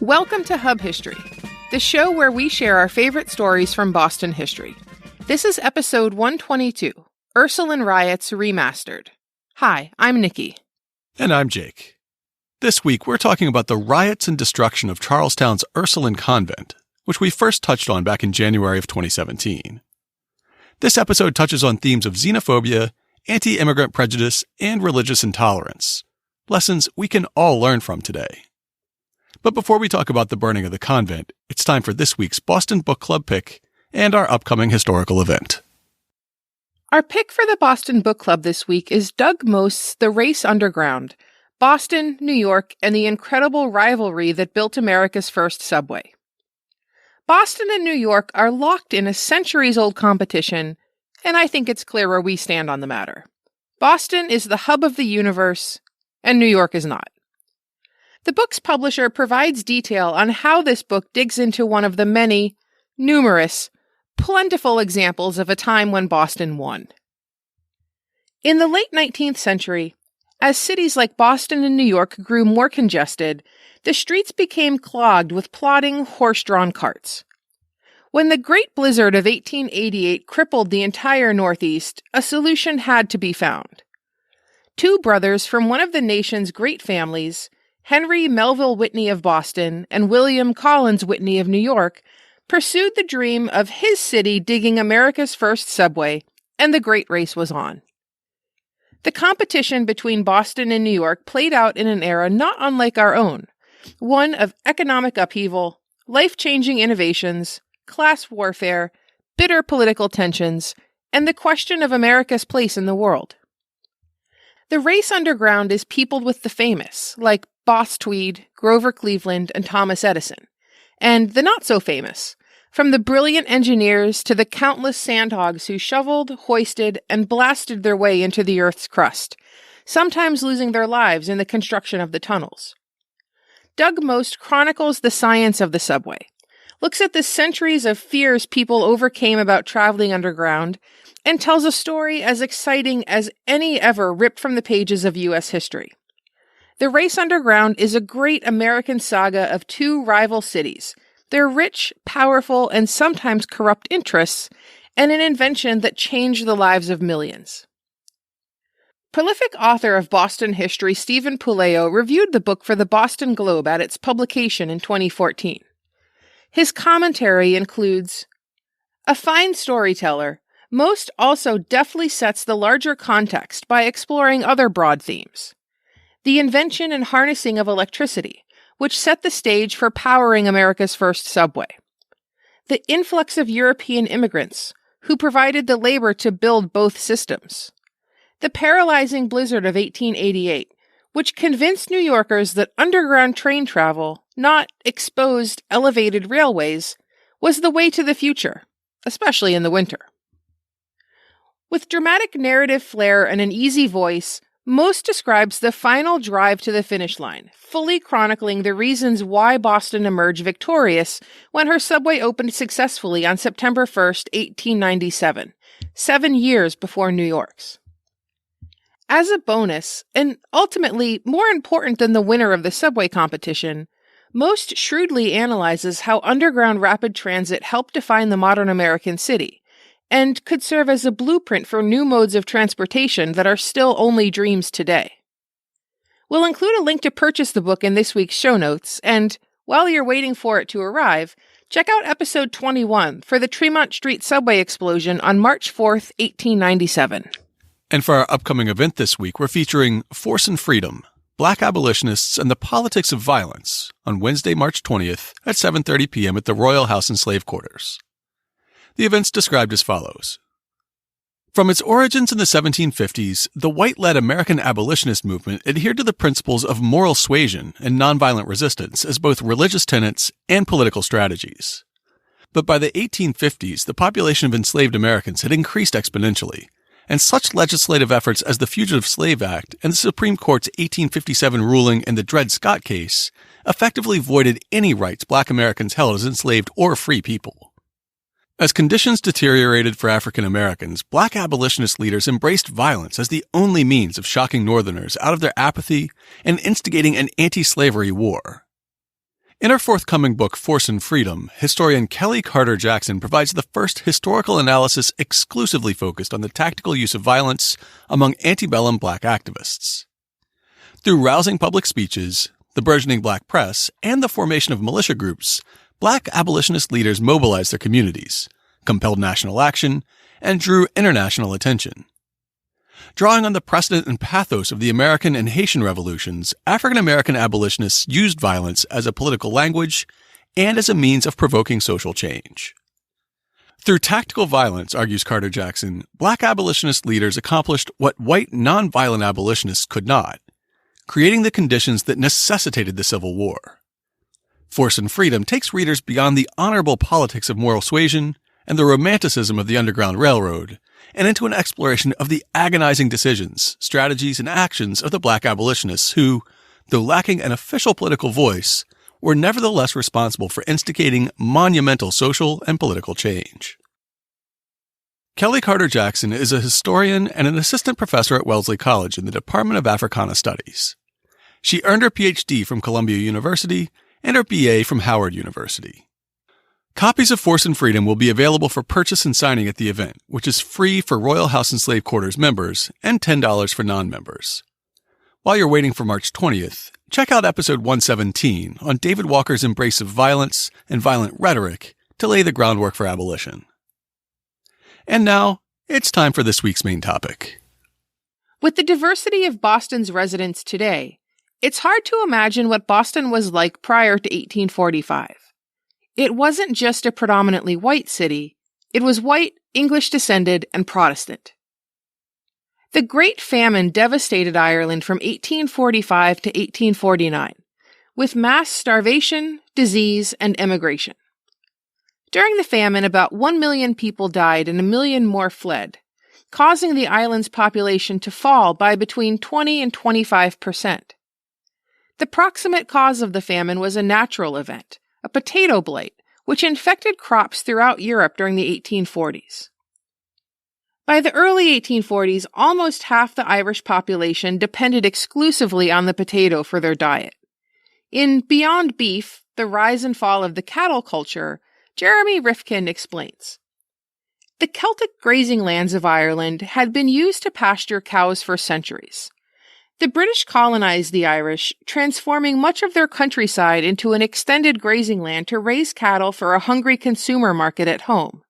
Welcome to Hub History, the show where we share our favorite stories from Boston history. This is episode 122, Ursuline Riots Remastered. Hi, I'm Nikki. And I'm Jake. This week, we're talking about the riots and destruction of Charlestown's Ursuline Convent, which we first touched on back in January of 2017. This episode touches on themes of xenophobia, anti-immigrant prejudice, and religious intolerance, lessons we can all learn from today. But before we talk about the burning of the convent, it's time for this week's Boston Book Club pick and our upcoming historical event. Our pick for the Boston Book Club this week is Doug Most's The Race Underground, Boston, New York, and the Incredible Rivalry That Built America's First Subway. Boston and New York are locked in a centuries-old competition, and I think it's clear where we stand on the matter. Boston is the hub of the universe, and New York is not. The book's publisher provides detail on how this book digs into one of the many, numerous, plentiful examples of a time when Boston won. In the late 19th century, as cities like Boston and New York grew more congested, the streets became clogged with plodding, horse-drawn carts. When the Great Blizzard of 1888 crippled the entire Northeast, a solution had to be found. Two brothers from one of the nation's great families, Henry Melville Whitney of Boston and William Collins Whitney of New York, pursued the dream of his city digging America's first subway, and the great race was on. The competition between Boston and New York played out in an era not unlike our own, one of economic upheaval, life-changing innovations, class warfare, bitter political tensions, and the question of America's place in the world. The race underground is peopled with the famous, like Boss Tweed, Grover Cleveland, and Thomas Edison, and the not-so-famous, from the brilliant engineers to the countless sandhogs who shoveled, hoisted, and blasted their way into the Earth's crust, sometimes losing their lives in the construction of the tunnels. Doug Most chronicles the science of the subway, looks at the centuries of fears people overcame about traveling underground, and tells a story as exciting as any ever ripped from the pages of U.S. history. The Race Underground is a great American saga of two rival cities, their rich, powerful, and sometimes corrupt interests, and an invention that changed the lives of millions. Prolific author of Boston history Stephen Puleo reviewed the book for the Boston Globe at its publication in 2014. His commentary includes, "A fine storyteller, Most also deftly sets the larger context by exploring other broad themes. The invention and harnessing of electricity, which set the stage for powering America's first subway. The influx of European immigrants, who provided the labor to build both systems. The paralyzing blizzard of 1888, which convinced New Yorkers that underground train travel, not exposed, elevated railways, was the way to the future, especially in the winter." With dramatic narrative flair and an easy voice, Most describes the final drive to the finish line, fully chronicling the reasons why Boston emerged victorious when her subway opened successfully on September 1st, 1897, 7 years before New York's. As a bonus, and ultimately more important than the winner of the subway competition, Most shrewdly analyzes how underground rapid transit helped define the modern American city, and could serve as a blueprint for new modes of transportation that are still only dreams today. We'll include a link to purchase the book in this week's show notes, and while you're waiting for it to arrive, check out episode 21 for the Tremont Street subway explosion on March 4th, 1897. And for our upcoming event this week, we're featuring Force and Freedom, Black Abolitionists and the Politics of Violence on Wednesday, March 20th at 7:30 p.m. at the Royal House and Slave Quarters. The event's described as follows. From its origins in the 1750s, the white-led American abolitionist movement adhered to the principles of moral suasion and nonviolent resistance as both religious tenets and political strategies. But by the 1850s, the population of enslaved Americans had increased exponentially, and such legislative efforts as the Fugitive Slave Act and the Supreme Court's 1857 ruling in the Dred Scott case effectively voided any rights Black Americans held as enslaved or free people. As conditions deteriorated for African Americans, Black abolitionist leaders embraced violence as the only means of shocking Northerners out of their apathy and instigating an anti-slavery war. In her forthcoming book, Force and Freedom, historian Kelly Carter Jackson provides the first historical analysis exclusively focused on the tactical use of violence among antebellum black activists. Through rousing public speeches, the burgeoning black press, and the formation of militia groups, black abolitionist leaders mobilized their communities, compelled national action, and drew international attention. Drawing on the precedent and pathos of the American and Haitian revolutions, African American abolitionists used violence as a political language and as a means of provoking social change. Through tactical violence, argues Carter Jackson, black abolitionist leaders accomplished what white nonviolent abolitionists could not, creating the conditions that necessitated the Civil War. Force and Freedom takes readers beyond the honorable politics of moral suasion and the romanticism of the Underground Railroad, and into an exploration of the agonizing decisions, strategies, and actions of the black abolitionists who, though lacking an official political voice, were nevertheless responsible for instigating monumental social and political change. Kelly Carter Jackson is a historian and an assistant professor at Wellesley College in the Department of Africana Studies. She earned her PhD from Columbia University and her BA from Howard University. Copies of Force and Freedom will be available for purchase and signing at the event, which is free for Royal House and Slave Quarters members and $10 for non-members. While you're waiting for March 20th, check out episode 117 on David Walker's embrace of violence and violent rhetoric to lay the groundwork for abolition. And now, it's time for this week's main topic. With the diversity of Boston's residents today, it's hard to imagine what Boston was like prior to 1845. It wasn't just a predominantly white city, it was white, English-descended, and Protestant. The Great Famine devastated Ireland from 1845 to 1849, with mass starvation, disease, and emigration. During the famine, about 1 million people died and 1 million more fled, causing the island's population to fall by between 20 and 25%. The proximate cause of the famine was a natural event, a potato blight, which infected crops throughout Europe during the 1840s. By the early 1840s, almost half the Irish population depended exclusively on the potato for their diet. In Beyond Beef, The Rise and Fall of the Cattle Culture, Jeremy Rifkin explains. The Celtic grazing lands of Ireland had been used to pasture cows for centuries. The British colonized the Irish, transforming much of their countryside into an extended grazing land to raise cattle for a hungry consumer market at home.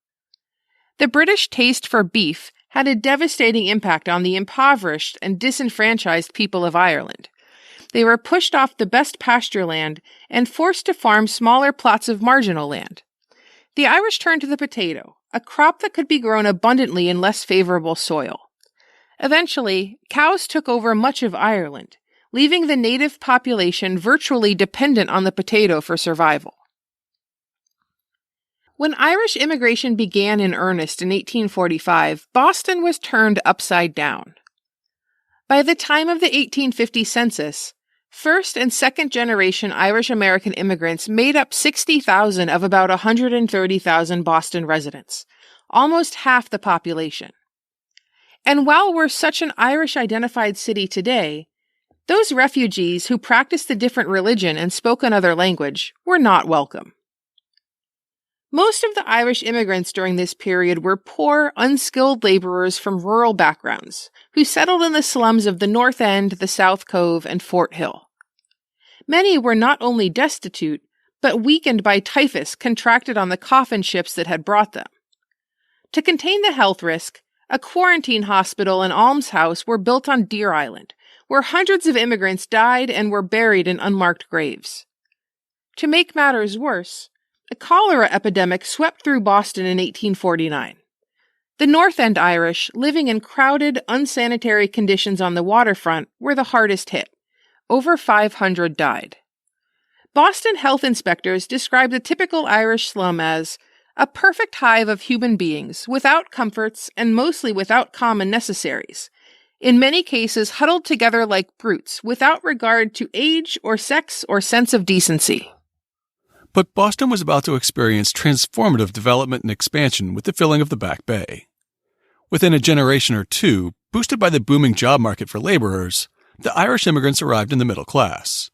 The British taste for beef had a devastating impact on the impoverished and disenfranchised people of Ireland. They were pushed off the best pasture land and forced to farm smaller plots of marginal land. The Irish turned to the potato, a crop that could be grown abundantly in less favorable soil. Eventually, cows took over much of Ireland, leaving the native population virtually dependent on the potato for survival. When Irish immigration began in earnest in 1845, Boston was turned upside down. By the time of the 1850 census, first and second generation Irish-American immigrants made up 60,000 of about 130,000 Boston residents, almost half the population. And while we're such an Irish-identified city today, those refugees who practiced a different religion and spoke another language were not welcome. Most of the Irish immigrants during this period were poor, unskilled laborers from rural backgrounds who settled in the slums of the North End, the South Cove, and Fort Hill. Many were not only destitute, but weakened by typhus contracted on the coffin ships that had brought them. To contain the health risk, a quarantine hospital and almshouse were built on Deer Island, where hundreds of immigrants died and were buried in unmarked graves. To make matters worse, a cholera epidemic swept through Boston in 1849. The North End Irish, living in crowded, unsanitary conditions on the waterfront, were the hardest hit. Over 500 died. Boston health inspectors described the typical Irish slum as a perfect hive of human beings, without comforts and mostly without common necessaries, in many cases huddled together like brutes, without regard to age or sex or sense of decency. But Boston was about to experience transformative development and expansion with the filling of the Back Bay. Within a generation or two, boosted by the booming job market for laborers, the Irish immigrants arrived in the middle class.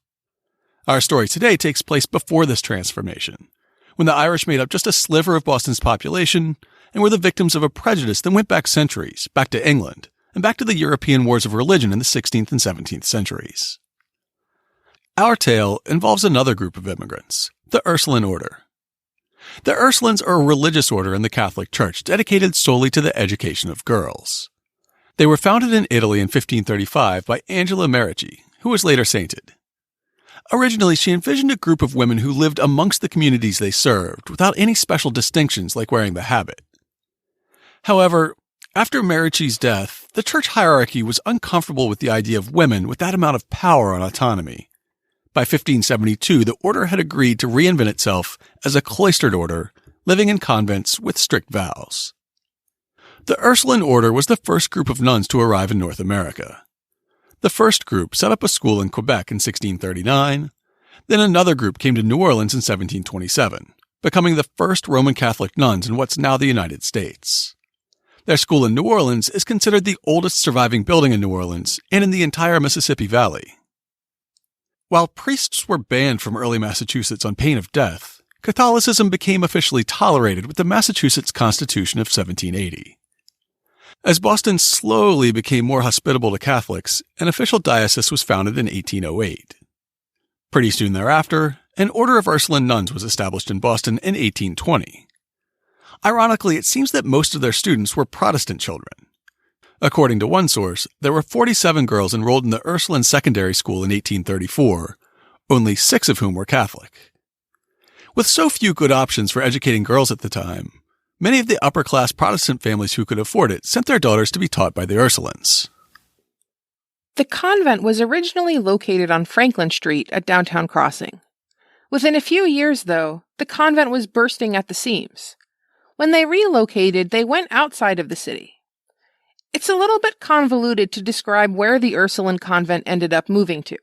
Our story today takes place before this transformation, when the Irish made up just a sliver of Boston's population and were the victims of a prejudice that went back centuries, back to England, and back to the European wars of religion in the 16th and 17th centuries. Our tale involves another group of immigrants, the Ursuline Order. The Ursulines are a religious order in the Catholic Church dedicated solely to the education of girls. They were founded in Italy in 1535 by Angela Merici, who was later sainted. Originally, she envisioned a group of women who lived amongst the communities they served without any special distinctions like wearing the habit. However, after Merici's death, the church hierarchy was uncomfortable with the idea of women with that amount of power and autonomy. By 1572, the order had agreed to reinvent itself as a cloistered order, living in convents with strict vows. The Ursuline Order was the first group of nuns to arrive in North America. The first group set up a school in Quebec in 1639. Then another group came to New Orleans in 1727, becoming the first Roman Catholic nuns in what's now the United States. Their school in New Orleans is considered the oldest surviving building in New Orleans and in the entire Mississippi Valley. While priests were banned from early Massachusetts on pain of death, Catholicism became officially tolerated with the Massachusetts Constitution of 1780. As Boston slowly became more hospitable to Catholics, an official diocese was founded in 1808. Pretty soon thereafter, an order of Ursuline nuns was established in Boston in 1820. Ironically, it seems that most of their students were Protestant children. According to one source, there were 47 girls enrolled in the Ursuline Secondary School in 1834, only 6 of whom were Catholic. With so few good options for educating girls at the time, many of the upper-class Protestant families who could afford it sent their daughters to be taught by the Ursulines. The convent was originally located on Franklin Street at Downtown Crossing. Within a few years, though, the convent was bursting at the seams. When they relocated, they went outside of the city. It's a little bit convoluted to describe where the Ursuline Convent ended up moving to.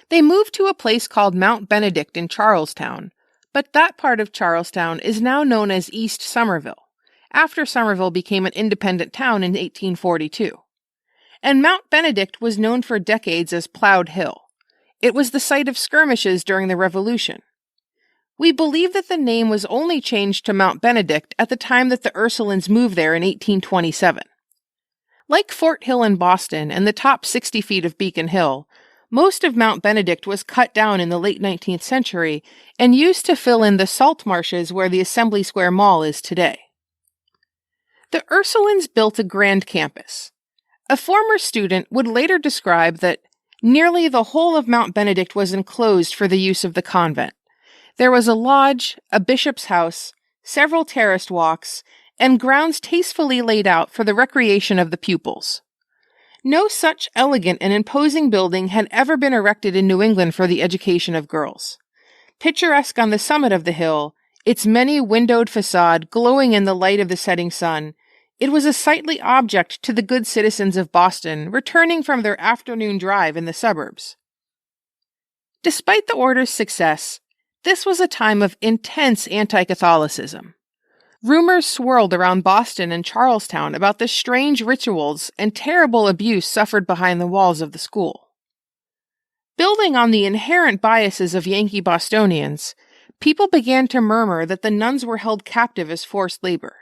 They moved to a place called Mount Benedict in Charlestown, but that part of Charlestown is now known as East Somerville, after Somerville became an independent town in 1842. And Mount Benedict was known for decades as Plowed Hill. It was the site of skirmishes during the Revolution. We believe that the name was only changed to Mount Benedict at the time that the Ursulines moved there in 1827. Like Fort Hill in Boston and the top 60 feet of Beacon Hill, most of Mount Benedict was cut down in the late 19th century and used to fill in the salt marshes where the Assembly Square Mall is today. The Ursulines built a grand campus. A former student would later describe that nearly the whole of Mount Benedict was enclosed for the use of the convent. There was a lodge, a bishop's house, several terraced walks, and grounds tastefully laid out for the recreation of the pupils. No such elegant and imposing building had ever been erected in New England for the education of girls. Picturesque on the summit of the hill, its many-windowed facade glowing in the light of the setting sun, it was a sightly object to the good citizens of Boston returning from their afternoon drive in the suburbs. Despite the order's success, this was a time of intense anti-Catholicism. Rumors swirled around Boston and Charlestown about the strange rituals and terrible abuse suffered behind the walls of the school. Building on the inherent biases of Yankee Bostonians, people began to murmur that the nuns were held captive as forced labor,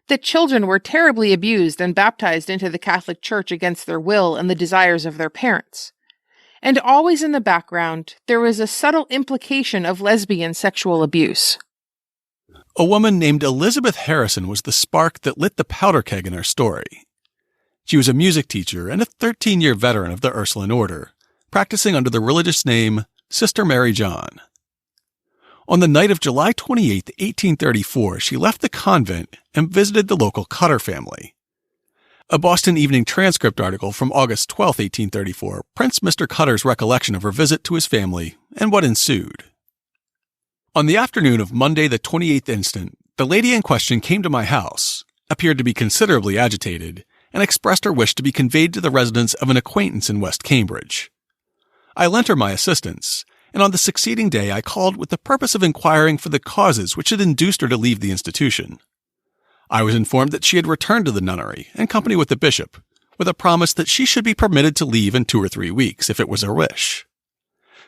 that children were terribly abused and baptized into the Catholic Church against their will and the desires of their parents. And always in the background, there was a subtle implication of lesbian sexual abuse. A woman named Elizabeth Harrison was the spark that lit the powder keg in our story. She was a music teacher and a 13-year veteran of the Ursuline Order, practicing under the religious name Sister Mary John. On the night of July 28, 1834, she left the convent and visited the local Cutter family. A Boston Evening Transcript article from August 12, 1834, prints Mr. Cutter's recollection of her visit to his family and what ensued. On the afternoon of Monday the 28th instant, the lady in question came to my house, appeared to be considerably agitated, and expressed her wish to be conveyed to the residence of an acquaintance in West Cambridge. I lent her my assistance, and on the succeeding day I called with the purpose of inquiring for the causes which had induced her to leave the institution. I was informed that she had returned to the nunnery, in company with the bishop, with a promise that she should be permitted to leave in 2 or 3 weeks, if it was her wish.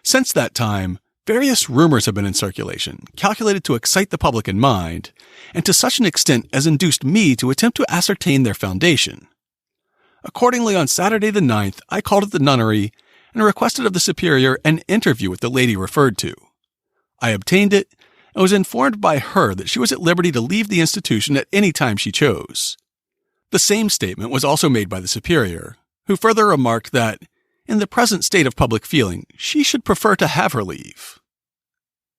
Since that time, various rumors have been in circulation, calculated to excite the public in mind, and to such an extent as induced me to attempt to ascertain their foundation. Accordingly, on Saturday the 9th, I called at the nunnery and requested of the superior an interview with the lady referred to. I obtained it and was informed by her that she was at liberty to leave the institution at any time she chose. The same statement was also made by the superior, who further remarked that, in the present state of public feeling, she should prefer to have her leave.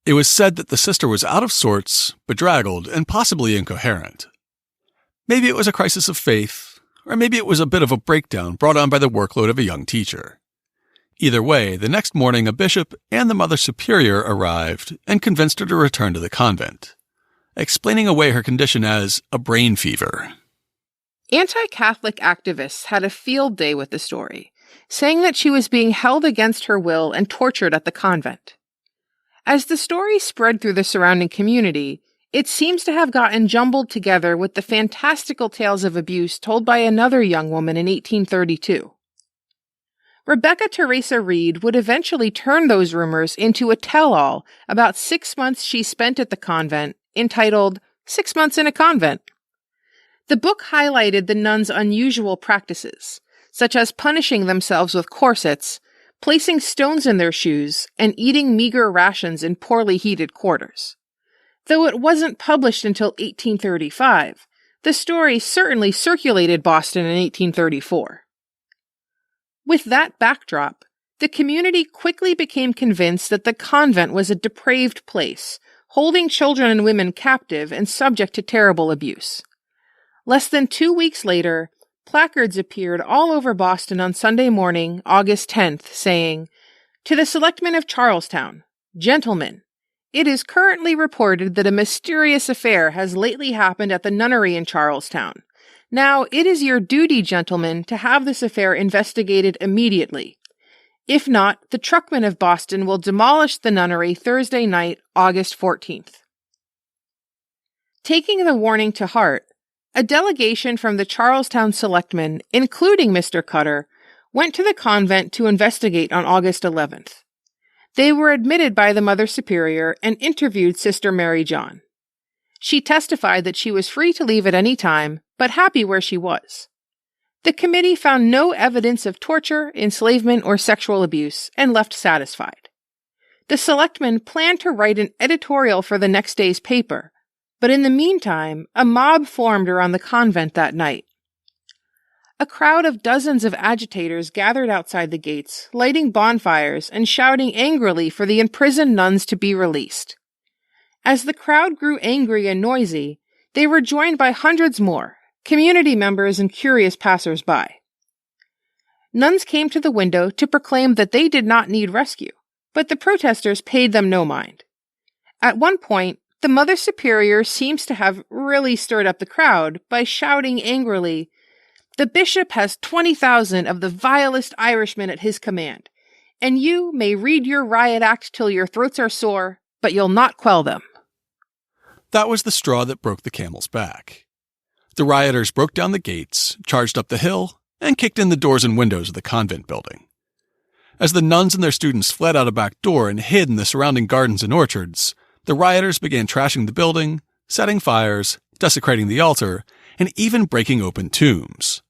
It was said that the sister was out of sorts, bedraggled, and possibly incoherent. Maybe it was a crisis of faith, or maybe it was a bit of a breakdown brought on by the workload of a young teacher. Either way, the next morning a bishop and the Mother Superior arrived and convinced her to return to the convent, explaining away her condition as a brain fever. Anti-Catholic activists had a field day with the story, saying that she was being held against her will and tortured at the convent. As the story spread through the surrounding community, it seems to have gotten jumbled together with the fantastical tales of abuse told by another young woman in 1832. Rebecca Teresa Reed would eventually turn those rumors into a tell-all about 6 months she spent at the convent, entitled 6 Months in a Convent. The book highlighted the nuns' unusual practices, such as punishing themselves with corsets, placing stones in their shoes, and eating meager rations in poorly heated quarters. Though it wasn't published until 1835, the story certainly circulated Boston in 1834. With that backdrop, the community quickly became convinced that the convent was a depraved place, holding children and women captive and subject to terrible abuse. Less than 2 weeks later, placards appeared all over Boston on Sunday morning, August 10th, saying, "To the Selectmen of Charlestown, Gentlemen, it is currently reported that a mysterious affair has lately happened at the nunnery in Charlestown. Now, it is your duty, gentlemen, to have this affair investigated immediately. If not, the truckmen of Boston will demolish the nunnery Thursday night, August 14th. Taking the warning to heart, a delegation from the Charlestown selectmen, including Mr. Cutter, went to the convent to investigate on August 11th. They were admitted by the Mother Superior and interviewed Sister Mary John. She testified that she was free to leave at any time, but happy where she was. The committee found no evidence of torture, enslavement, or sexual abuse, and left satisfied. The selectmen planned to write an editorial for the next day's paper, but in the meantime, a mob formed around the convent that night. A crowd of dozens of agitators gathered outside the gates, lighting bonfires and shouting angrily for the imprisoned nuns to be released. As the crowd grew angry and noisy, they were joined by hundreds more, community members and curious passers-by. Nuns came to the window to proclaim that they did not need rescue, but the protesters paid them no mind. At one point, the Mother Superior seems to have really stirred up the crowd by shouting angrily, "The bishop has 20,000 of the vilest Irishmen at his command, and you may read your riot act till your throats are sore, but you'll not quell them." That was the straw that broke the camel's back. The rioters broke down the gates, charged up the hill, and kicked in the doors and windows of the convent building. As the nuns and their students fled out a back door and hid in the surrounding gardens and orchards, the rioters began trashing the building, setting fires, desecrating the altar, and even breaking open tombs.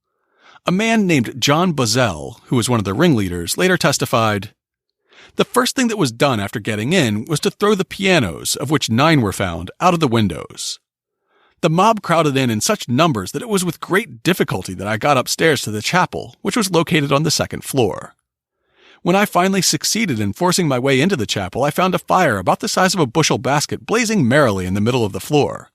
A man named John Buzzell, who was one of the ringleaders, later testified, "The first thing that was done after getting in was to throw the pianos, of which 9 were found, out of the windows. The mob crowded in such numbers that it was with great difficulty that I got upstairs to the chapel, which was located on the 2nd floor. When I finally succeeded in forcing my way into the chapel, I found a fire about the size of a bushel basket blazing merrily in the middle of the floor.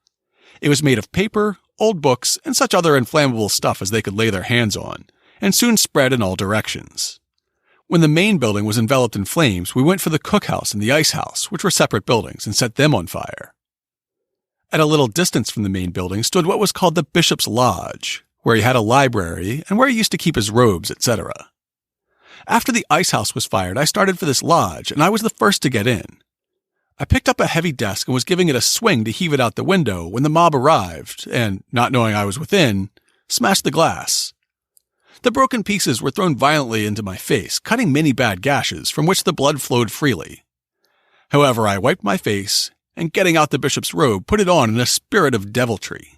It was made of paper, old books, and such other inflammable stuff as they could lay their hands on, and soon spread in all directions. When the main building was enveloped in flames, we went for the cookhouse and the ice house, which were separate buildings, and set them on fire. At a little distance from the main building stood what was called the Bishop's Lodge, where he had a library and where he used to keep his robes, etc. After the ice house was fired, I started for this lodge, and I was the first to get in. I picked up a heavy desk and was giving it a swing to heave it out the window when the mob arrived and, not knowing I was within, smashed the glass. The broken pieces were thrown violently into my face, cutting many bad gashes from which the blood flowed freely. However, I wiped my face, and getting out the bishop's robe, put it on in a spirit of deviltry.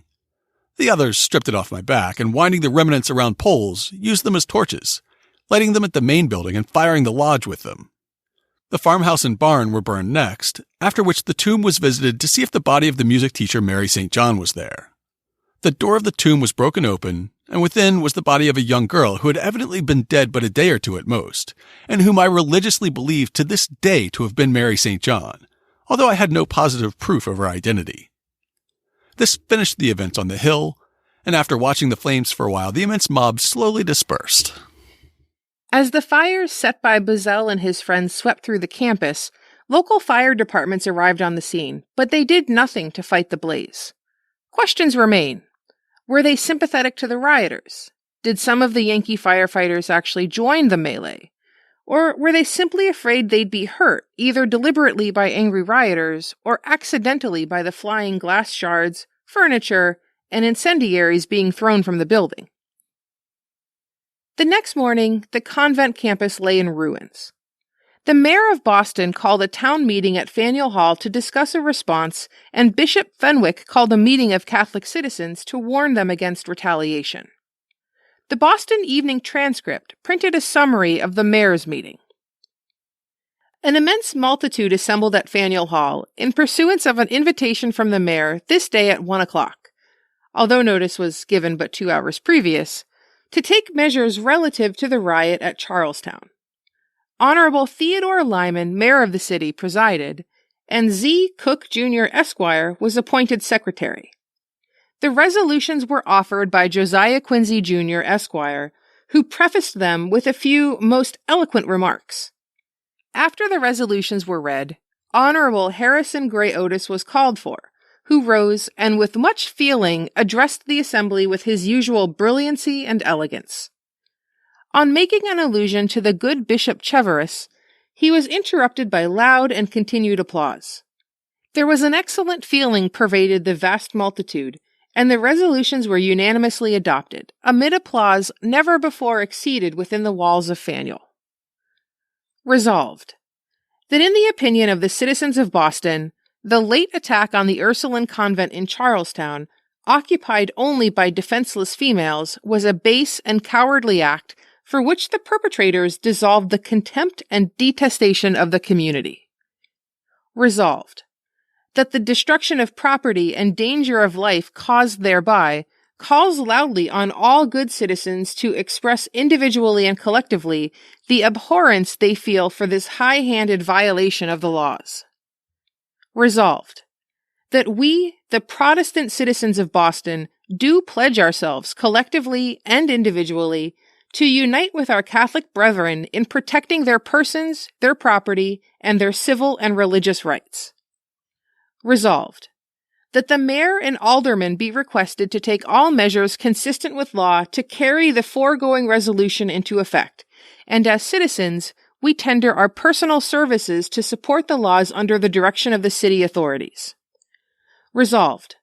The others stripped it off my back, and winding the remnants around poles, used them as torches, lighting them at the main building and firing the lodge with them. The farmhouse and barn were burned next, after which the tomb was visited to see if the body of the music teacher Mary St. John was there. The door of the tomb was broken open, and within was the body of a young girl who had evidently been dead but a day or two at most, and whom I religiously believe to this day to have been Mary St. John, although I had no positive proof of her identity. This finished the events on the hill, and after watching the flames for a while, the immense mob slowly dispersed. As the fires set by Buzzell and his friends swept through the campus, local fire departments arrived on the scene, but they did nothing to fight the blaze. Questions remain. Were they sympathetic to the rioters? Did some of the Yankee firefighters actually join the melee? Or were they simply afraid they'd be hurt, either deliberately by angry rioters or accidentally by the flying glass shards, furniture, and incendiaries being thrown from the building? The next morning, the convent campus lay in ruins. The mayor of Boston called a town meeting at Faneuil Hall to discuss a response, and Bishop Fenwick called a meeting of Catholic citizens to warn them against retaliation. The Boston Evening Transcript printed a summary of the mayor's meeting. An immense multitude assembled at Faneuil Hall in pursuance of an invitation from the mayor this day at 1 o'clock, although notice was given but 2 hours previous, to take measures relative to the riot at Charlestown. Honorable Theodore Lyman, mayor of the city, presided, and Z. Cook, Jr., Esquire, was appointed secretary. The resolutions were offered by Josiah Quincy, Jr., Esquire, who prefaced them with a few most eloquent remarks. After the resolutions were read, Honorable Harrison Gray Otis was called for, who rose and with much feeling addressed the assembly with his usual brilliancy and elegance. On making an allusion to the good Bishop Cheverus, he was interrupted by loud and continued applause. There was an excellent feeling pervaded the vast multitude, and the resolutions were unanimously adopted, amid applause never before exceeded within the walls of Faneuil. Resolved, that in the opinion of the citizens of Boston, the late attack on the Ursuline Convent in Charlestown, occupied only by defenseless females, was a base and cowardly act for which the perpetrators dissolved the contempt and detestation of the community. Resolved, that the destruction of property and danger of life caused thereby calls loudly on all good citizens to express individually and collectively the abhorrence they feel for this high-handed violation of the laws. Resolved, that we, the Protestant citizens of Boston, do pledge ourselves collectively and individually to unite with our Catholic brethren in protecting their persons, their property, and their civil and religious rights. Resolved, that the mayor and aldermen be requested to take all measures consistent with law to carry the foregoing resolution into effect, and as citizens, we tender our personal services to support the laws under the direction of the city authorities. Resolved,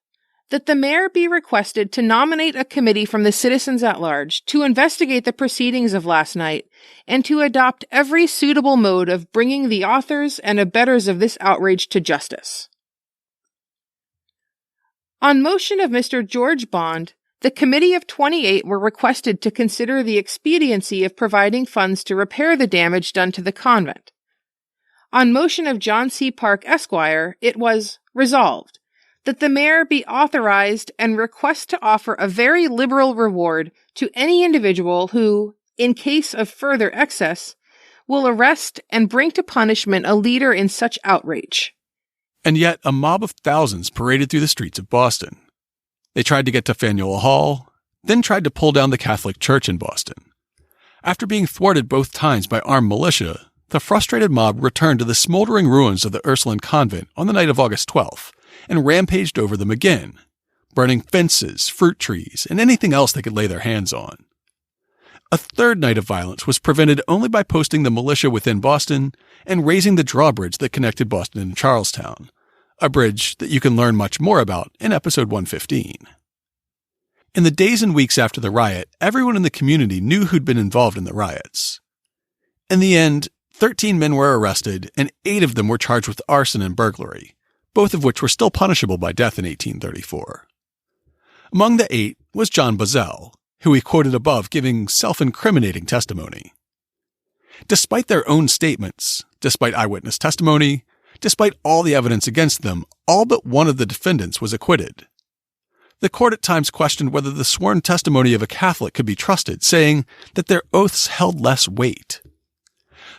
that the mayor be requested to nominate a committee from the citizens at large to investigate the proceedings of last night and to adopt every suitable mode of bringing the authors and abettors of this outrage to justice. On motion of Mr. George Bond, the Committee of 28 were requested to consider the expediency of providing funds to repair the damage done to the convent. On motion of John C. Park, Esquire, it was resolved that the mayor be authorized and request to offer a very liberal reward to any individual who, in case of further excess, will arrest and bring to punishment a leader in such outrage. And yet a mob of thousands paraded through the streets of Boston. They tried to get to Faneuil Hall, then tried to pull down the Catholic Church in Boston. After being thwarted both times by armed militia, the frustrated mob returned to the smoldering ruins of the Ursuline Convent on the night of August 12th and rampaged over them again, burning fences, fruit trees, and anything else they could lay their hands on. A third night of violence was prevented only by posting the militia within Boston and raising the drawbridge that connected Boston and Charlestown, a bridge that you can learn much more about in episode 115. In the days and weeks after the riot, everyone in the community knew who'd been involved in the riots. In the end, 13 men were arrested, and 8 of them were charged with arson and burglary, both of which were still punishable by death in 1834. Among the 8 was John Buzzell, who we quoted above giving self-incriminating testimony. Despite their own statements, despite eyewitness testimony, despite all the evidence against them, all but one of the defendants was acquitted. The court at times questioned whether the sworn testimony of a Catholic could be trusted, saying that their oaths held less weight.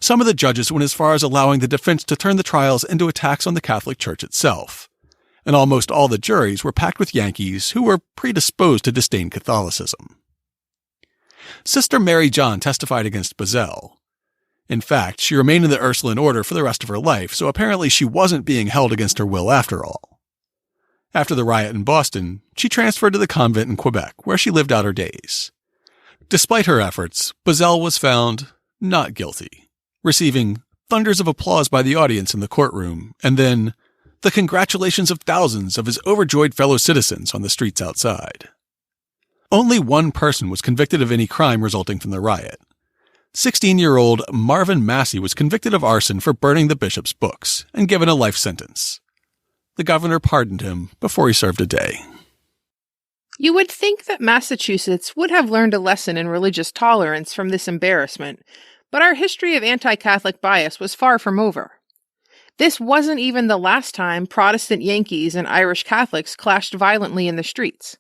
Some of the judges went as far as allowing the defense to turn the trials into attacks on the Catholic Church itself, and almost all the juries were packed with Yankees who were predisposed to disdain Catholicism. Sister Mary John testified against Buzzell. In fact, she remained in the Ursuline order for the rest of her life, so apparently she wasn't being held against her will after all. After the riot in Boston, she transferred to the convent in Quebec, where she lived out her days. Despite her efforts, Buzzell was found not guilty, receiving thunders of applause by the audience in the courtroom, and then the congratulations of thousands of his overjoyed fellow citizens on the streets outside. Only one person was convicted of any crime resulting from the riot. 16-year-old Marvin Massey was convicted of arson for burning the bishop's books and given a life sentence. The governor pardoned him before he served a day. You would think that Massachusetts would have learned a lesson in religious tolerance from this embarrassment, but our history of anti-Catholic bias was far from over. This wasn't even the last time Protestant Yankees and Irish Catholics clashed violently in the streets.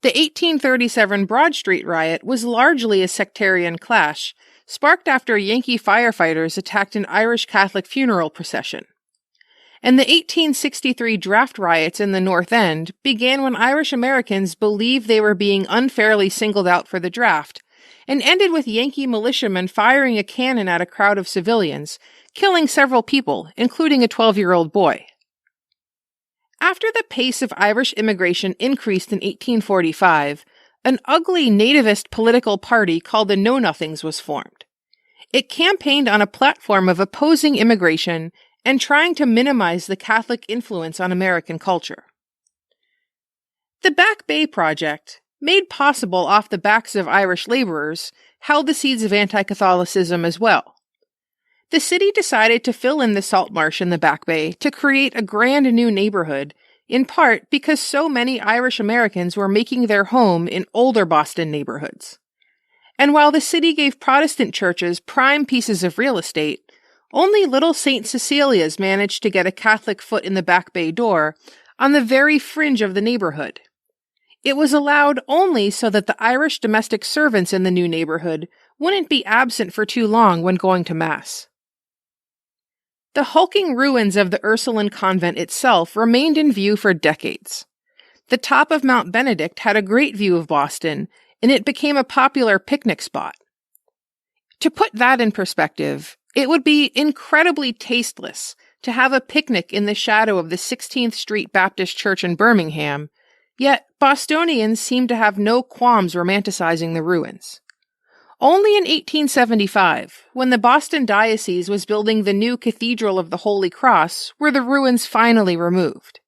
The 1837 Broad Street riot was largely a sectarian clash, sparked after Yankee firefighters attacked an Irish Catholic funeral procession. And the 1863 draft riots in the North End began when Irish Americans believed they were being unfairly singled out for the draft, and ended with Yankee militiamen firing a cannon at a crowd of civilians, killing several people, including a 12-year-old boy. After the pace of Irish immigration increased in 1845, an ugly nativist political party called the Know-Nothings was formed. It campaigned on a platform of opposing immigration and trying to minimize the Catholic influence on American culture. The Back Bay Project, made possible off the backs of Irish laborers, held the seeds of anti-Catholicism as well. The city decided to fill in the salt marsh in the Back Bay to create a grand new neighborhood, in part because so many Irish Americans were making their home in older Boston neighborhoods. And while the city gave Protestant churches prime pieces of real estate, only Little St. Cecilia's managed to get a Catholic foot in the Back Bay door on the very fringe of the neighborhood. It was allowed only so that the Irish domestic servants in the new neighborhood wouldn't be absent for too long when going to Mass. The hulking ruins of the Ursuline Convent itself remained in view for decades. The top of Mount Benedict had a great view of Boston, and it became a popular picnic spot. To put that in perspective, it would be incredibly tasteless to have a picnic in the shadow of the 16th Street Baptist Church in Birmingham, yet Bostonians seem to have no qualms romanticizing the ruins. Only in 1875, when the Boston Diocese was building the new Cathedral of the Holy Cross, were the ruins finally removed.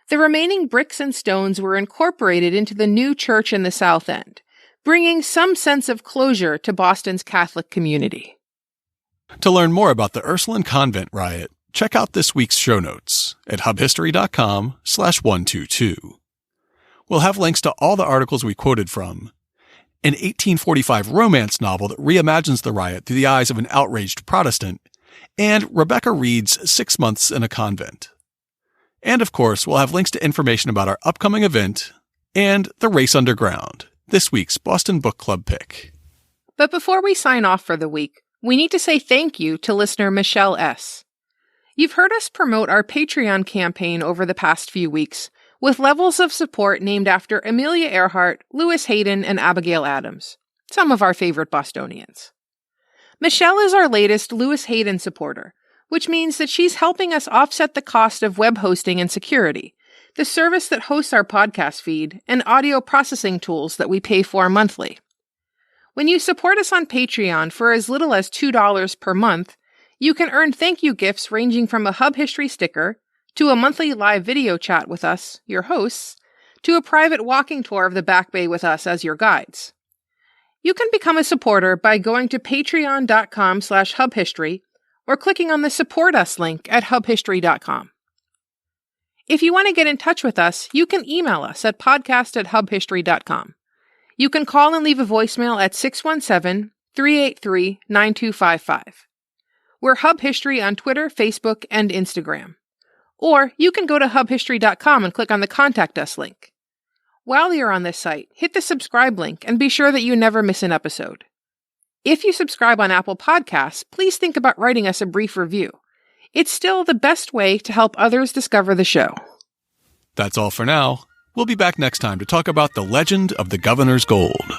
The remaining bricks and stones were incorporated into the new church in the South End, bringing some sense of closure to Boston's Catholic community. To learn more about the Ursuline Convent Riot, check out this week's show notes at hubhistory.com/122. We'll have links to all the articles we quoted from, an 1845 romance novel that reimagines the riot through the eyes of an outraged Protestant, and Rebecca Reed's 6 Months in a Convent. And of course, we'll have links to information about our upcoming event and The Race Underground, this week's Boston Book Club pick. But before we sign off for the week, we need to say thank you to listener Michelle S. You've heard us promote our Patreon campaign over the past few weeks, with levels of support named after Amelia Earhart, Lewis Hayden, and Abigail Adams, some of our favorite Bostonians. Michelle is our latest Lewis Hayden supporter, which means that she's helping us offset the cost of web hosting and security, the service that hosts our podcast feed, and audio processing tools that we pay for monthly. When you support us on Patreon for as little as $2 per month, you can earn thank you gifts ranging from a Hub History sticker, to a monthly live video chat with us, your hosts, to a private walking tour of the Back Bay with us as your guides. You can become a supporter by going to patreon.com/hubhistory or clicking on the Support Us link at hubhistory.com. If you want to get in touch with us, you can email us at podcast@hubhistory.com. You can call and leave a voicemail at 617-383-9255. We're Hub History on Twitter, Facebook, and Instagram. Or you can go to hubhistory.com and click on the Contact Us link. While you're on this site, hit the subscribe link and be sure that you never miss an episode. If you subscribe on Apple Podcasts, please think about writing us a brief review. It's still the best way to help others discover the show. That's all for now. We'll be back next time to talk about the legend of the Governor's Gold.